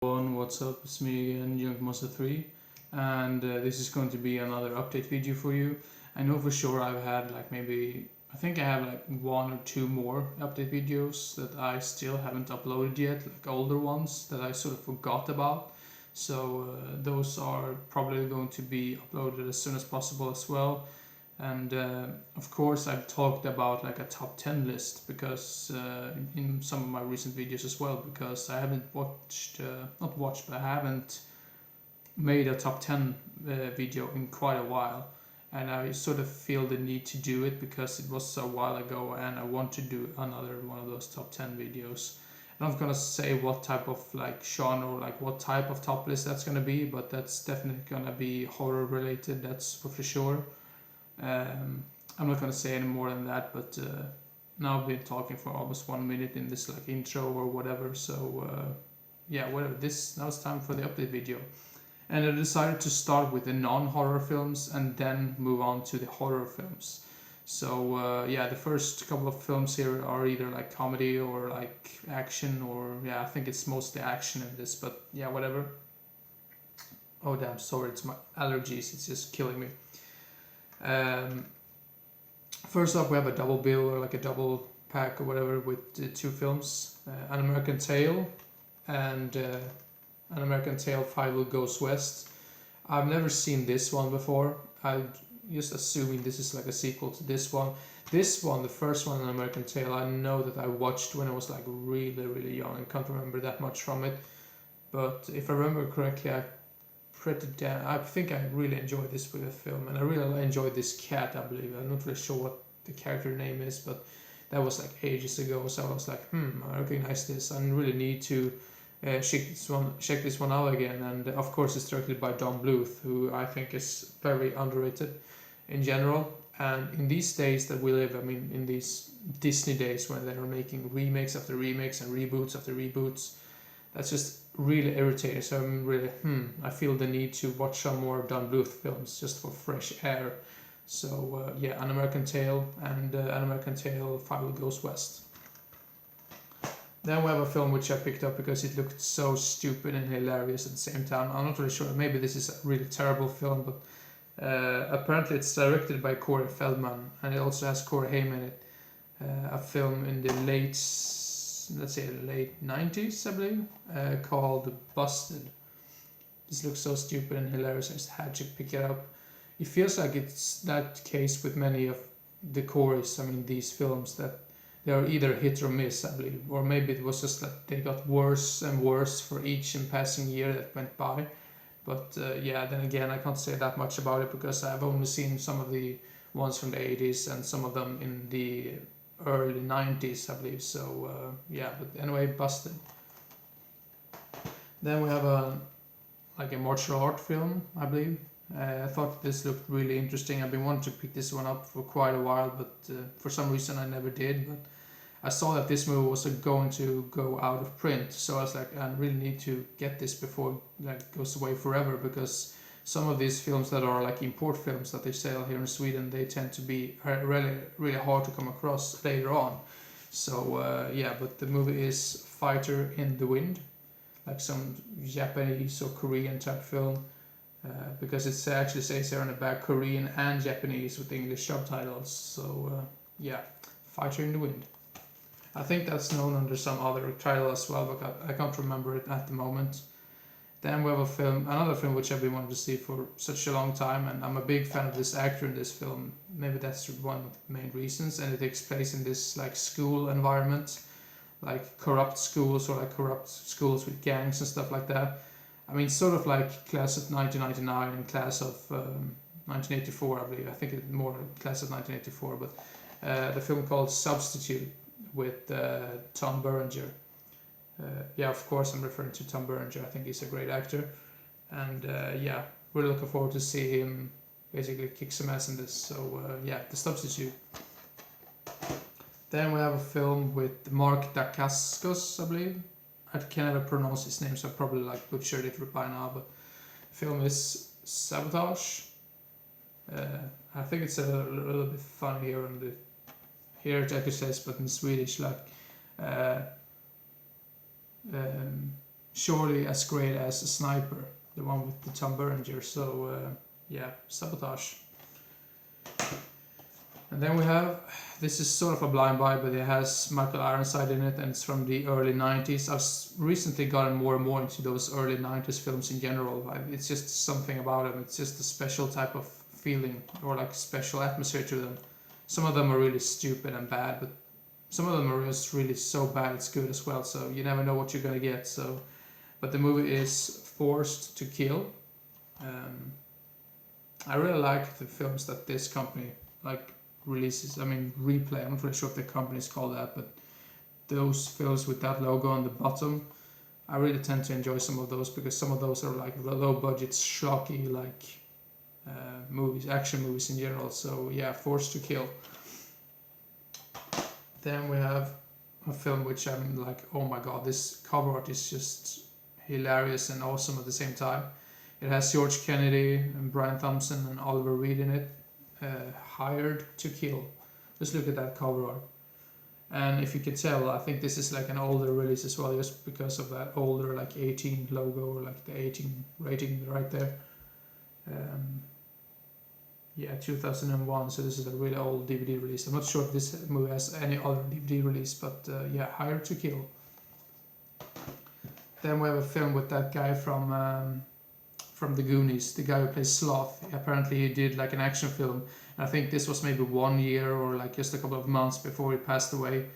What's up? It's me again, Youngmonster3, and this is going to be another update video for you. I know for sure I've had I think I have like one or two more update videos that I still haven't uploaded yet, like older ones that I sort of forgot about. So those are probably going to be uploaded as soon as possible as well. And of course I've talked about like a top 10 list because in some of my recent videos as well, because I haven't not watched, but I haven't made a top 10 video in quite a while, and I sort of feel the need to do it because it was a while ago and I want to do another one of those top 10 videos. I'm not gonna say what type of like genre or like what type of top list that's gonna be, but that's definitely gonna be horror related, that's for sure. I'm not gonna say any more than that, but now I've been talking for almost 1 minute in this like intro or whatever. So yeah, whatever. Now it's time for the update video, and I decided to start with the non-horror films and then move on to the horror films. So yeah, the first couple of films here are either like comedy or like action, or yeah, I think it's mostly action in this, but yeah, whatever. Oh damn, sorry, it's my allergies. It's just killing me. Um, First up, we have a double bill or like a double pack or whatever with two films, An American Tail and An American Tail 5 Goes West. I've never seen this one before. I'm just assuming this is like a sequel to this one. This one, the first one, An American Tail, I know that I watched when I was like really, really young. I can't remember that much from it. But if I remember correctly, I think I really enjoyed this with the film, and I really enjoyed this cat. I believe I'm not really sure what the character name is, but that was like ages ago. So I was like, I recognize this. I really need to check this one out again. And of course, it's directed by Don Bluth, who I think is very underrated in general. And in these days that we live, I mean, in these Disney days when they're making remakes after remakes and reboots after reboots, that's just really irritating. So I'm really, I feel the need to watch some more Don Bluth films just for fresh air. So yeah, An American Tail and An American Tail 5 Goes West. Then we have a film which I picked up because it looked so stupid and hilarious at the same time. I'm not really sure, maybe this is a really terrible film, but apparently it's directed by Corey Feldman, and it also has Corey Haim in it. A film in the late 90s, I believe, called Busted. This looks so stupid and hilarious, I just had to pick it up. It feels like it's that case with many of the Coreys, I mean, these films, that they are either hit or miss, I believe, or maybe it was just that they got worse and worse for each passing year that went by. But yeah, then again, I can't say that much about it because I've only seen some of the ones from the 80s and some of them in the early 90s, I believe. So yeah, but anyway, Busted. Then we have a martial art film, I believe. I thought this looked really interesting. I've been wanting to pick this one up for quite a while, but for some reason I never did. But I saw that this movie was going to go out of print, so I was like, I really need to get this before it goes away forever, because some of these films that are like import films that they sell here in Sweden, they tend to be really, really hard to come across later on. So yeah, but the movie is Fighter in the Wind, like some Japanese or Korean type film, because it actually says here on the back Korean and Japanese with English subtitles. So yeah, Fighter in the Wind. I think that's known under some other title as well, but I can't remember it at the moment. Then we have another film which I've been wanting to see for such a long time, and I'm a big fan of this actor in this film. Maybe that's one of the main reasons, and it takes place in this like school environment, like corrupt schools or like corrupt schools with gangs and stuff like that. I mean, sort of like Class of 1999 and Class of 1984, I believe. I think it's more Class of 1984, but the film called Substitute with Tom Berenger. Yeah, of course I'm referring to Tom Berenger. I think he's a great actor, and yeah, really looking forward to see him basically kick some ass in this. So yeah, The Substitute. Then we have a film with Mark Dacascos, I believe. I can never pronounce his name, so I probably like butchered it by now, but the film is Sabotage. I think it's a little bit funny here on the here it actually says, but in Swedish, like surely as great as a Sniper, the one with the Tom Berenger. So yeah, Sabotage. And then we have, this is sort of a blind buy, but it has Michael Ironside in it, and it's from the early 90s. I've recently gotten more and more into those early 90s films in general. It's just something about them. It's just a special type of feeling, or like special atmosphere to them. Some of them are really stupid and bad, but some of them are just really so bad it's good as well. So you never know what you're gonna get. So, but the movie is Forced to Kill. I really like the films that this company like releases. I mean, Replay. I'm not really sure if the company is called that, but those films with that logo on the bottom, I really tend to enjoy some of those, because some of those are like low budget, schlocky, like movies, action movies in general. So yeah, Forced to Kill. Then we have a film which I'm like, oh my god, this cover art is just hilarious and awesome at the same time. It has George Kennedy and Brian Thompson and Oliver Reed in it. Hired to Kill. Just look at that cover art. And if you can tell, I think this is like an older release as well, just because of that older like 18 logo, or like the 18 rating right there. Yeah, 2001, so this is a really old DVD release. I'm not sure if this movie has any other DVD release, but yeah, Hired to Kill. Then we have a film with that guy from The Goonies, the guy who plays Sloth. Apparently he did like an action film, and I think this was maybe 1 year or like just a couple of months before he passed away.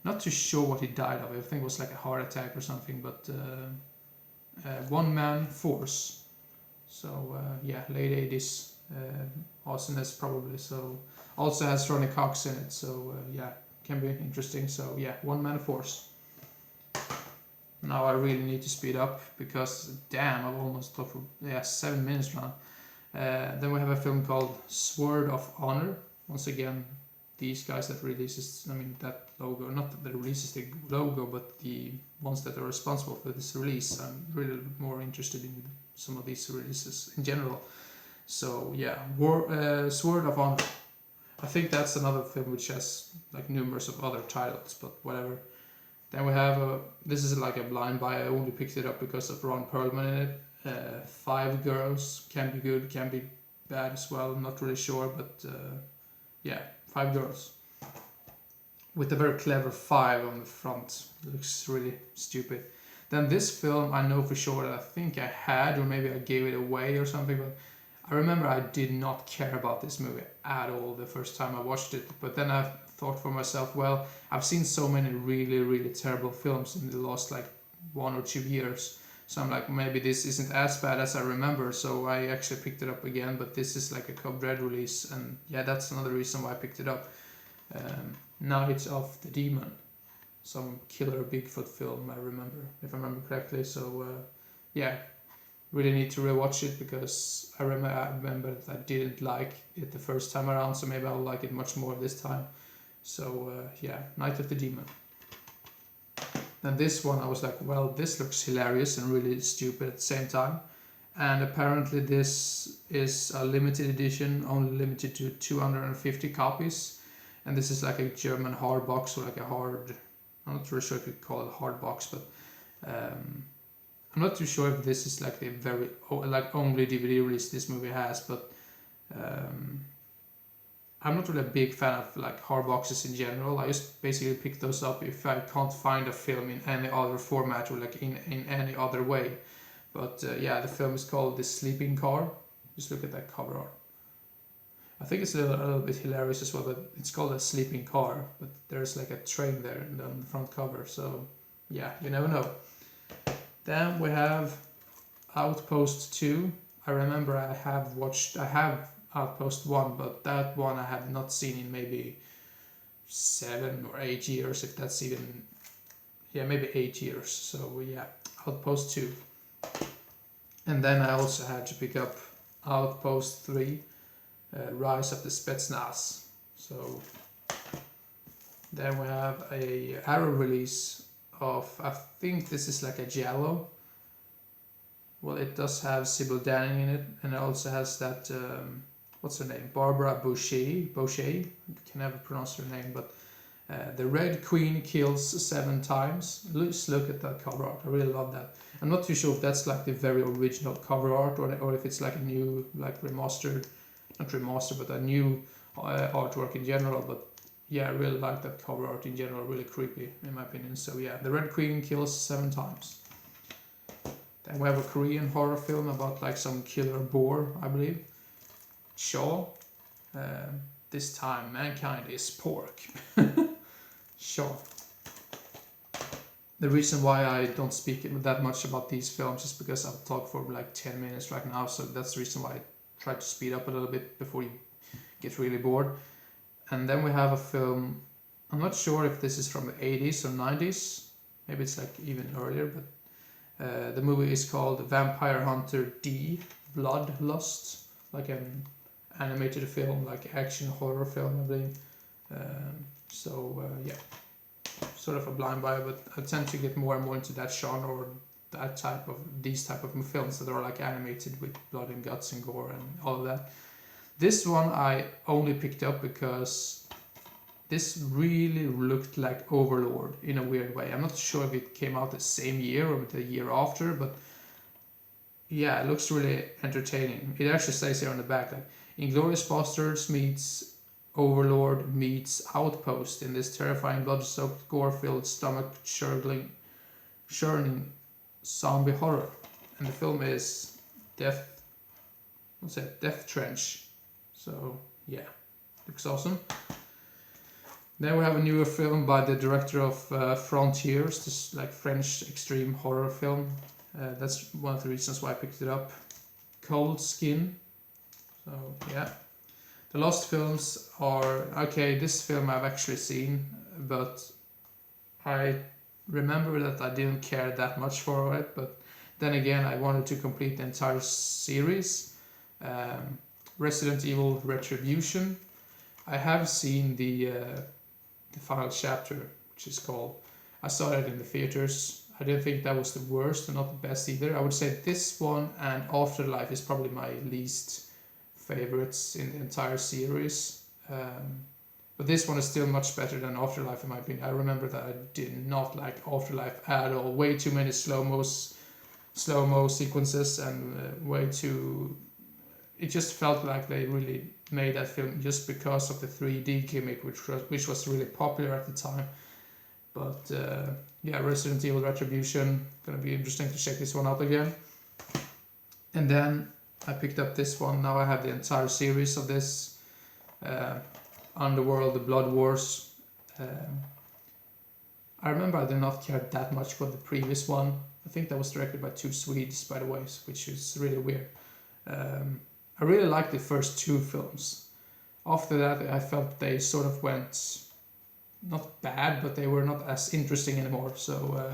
Not too sure what he died of. I think it was like a heart attack or something, but One Man Force. So yeah, late 80s awesomeness probably. So also has Ronnie Cox in it, so yeah, can be interesting. So yeah, One Man Force. Now I really need to speed up, because damn, I've almost talked for 7 minutes now. Then we have a film called Sword of Honor. Once again, these guys that releases, I mean that logo, not that releases the logo, but the ones that are responsible for this release. I'm really more interested in some of these releases in general. So yeah, Sword of Honor. I think that's another film which has like numerous of other titles, but whatever. Then we have this is like a blind buy. I only picked it up because of Ron Perlman in it. 5 Girls, can be good, can be bad as well. I'm not really sure, but yeah, 5 Girls. With a very clever 5 on the front. Looks really stupid. Then this film, I know for sure that I think I had, or maybe I gave it away or something, but I remember I did not care about this movie at all the first time I watched it. But then I thought for myself, well, I've seen so many really, really terrible films in the last like 1 or 2 years. So I'm like, maybe this isn't as bad as I remember. So I actually picked it up again, but this is like a Code Red release. And yeah, that's another reason why I picked it up. Night of the Demon. Some killer Bigfoot film, I remember, if I remember correctly. So yeah, really need to rewatch it, because I remember that I didn't like it the first time around, so maybe I'll like it much more this time. So yeah, Night of the Demon. Then this one, I was like, well, this looks hilarious and really stupid at the same time. And apparently this is a limited edition, only limited to 250 copies. And this is like a German hard box, or like a hard, I'm not really sure if you call it hard box, but I'm not too sure if this is like the very like only DVD release this movie has, but I'm not really a big fan of like hard boxes in general. I just basically pick those up if I can't find a film in any other format, or like in any other way. But yeah, the film is called The Sleeping Car. Just look at that cover art. I think it's a little bit hilarious as well, but it's called A Sleeping Car, but there's like a train there on the front cover, so yeah, you never know. Then we have Outpost 2. I remember I have Outpost 1, but that one I have not seen in maybe 7 or 8 years, if that's even, yeah, maybe 8 years. So yeah, Outpost 2. And then I also had to pick up Outpost 3, Rise of the Spetsnaz. So then we have a Arrow release of, I think this is like a Giallo. Well, it does have Sybil Danning in it, and it also has that, what's her name? Barbara Boucher? I can never pronounce her name, but The Red Queen kills 7 times. Just look at that cover art. I really love that. I'm not too sure if that's like the very original cover art or if it's like a new, like remastered, not remastered, but a new artwork in general. But yeah, I really like that cover art in general. Really creepy in my opinion. So yeah, the Red Queen kills 7 times. Then we have a Korean horror film about like some killer boar, I believe. Shaw. This time mankind is pork. Shaw. The reason why I don't speak that much about these films is because I've talked for like 10 minutes right now, so that's the reason why I try to speed up a little bit before you get really bored. And then we have a film, I'm not sure if this is from the 80s or 90s, maybe it's like even earlier, but the movie is called Vampire Hunter D, Bloodlust, like an animated film, like action horror film, I believe. Yeah, sort of a blind buy, but I tend to get more and more into that genre or these type of films that are like animated with blood and guts and gore and all of that. This one I only picked up because this really looked like Overlord in a weird way. I'm not sure if it came out the same year or the year after, but yeah, it looks really entertaining. It actually says here on the back, like, Inglourious Basterds meets Overlord meets Outpost in this terrifying blood-soaked, gore-filled, stomach-churning zombie horror. And the film is Death Trench. So yeah, looks awesome. Then we have a newer film by the director of Frontiers, this like French extreme horror film. That's one of the reasons why I picked it up. Cold Skin. So yeah. The Lost films are, okay, this film I've actually seen, but I remember that I didn't care that much for it, but then again I wanted to complete the entire series. Resident Evil Retribution. I have seen the final chapter, which is called, I saw it in the theaters. I didn't think that was the worst and not the best either. I would say this one and Afterlife is probably my least favorites in the entire series, but this one is still much better than Afterlife in my opinion. I remember that I did not like Afterlife at all. Way too many slow-mo sequences and way too, it just felt like they really made that film just because of the 3D gimmick, which was really popular at the time. But yeah, Resident Evil Retribution, gonna be interesting to check this one out again. And then I picked up this one. Now I have the entire series of this. Underworld, The Blood Wars. I remember I did not care that much for the previous one. I think that was directed by 2 Swedes, by the way, which is really weird. I really liked the first 2 films. After that, I felt they sort of went, not bad, but they were not as interesting anymore. So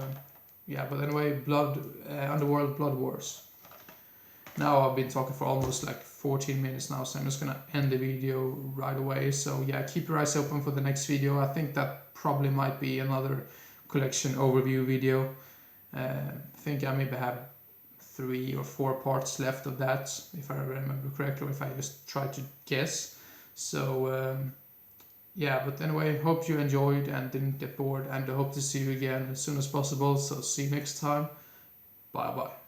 yeah, but anyway, Underworld, Blood Wars. Now I've been talking for almost like 14 minutes now, so I'm just gonna end the video right away. So yeah, keep your eyes open for the next video. I think that probably might be another collection overview video. I think I maybe have 3 or 4 parts left of that, if I remember correctly, or if I just try to guess. So yeah, but anyway, hope you enjoyed and didn't get bored, and I hope to see you again as soon as possible. So see you next time. Bye bye.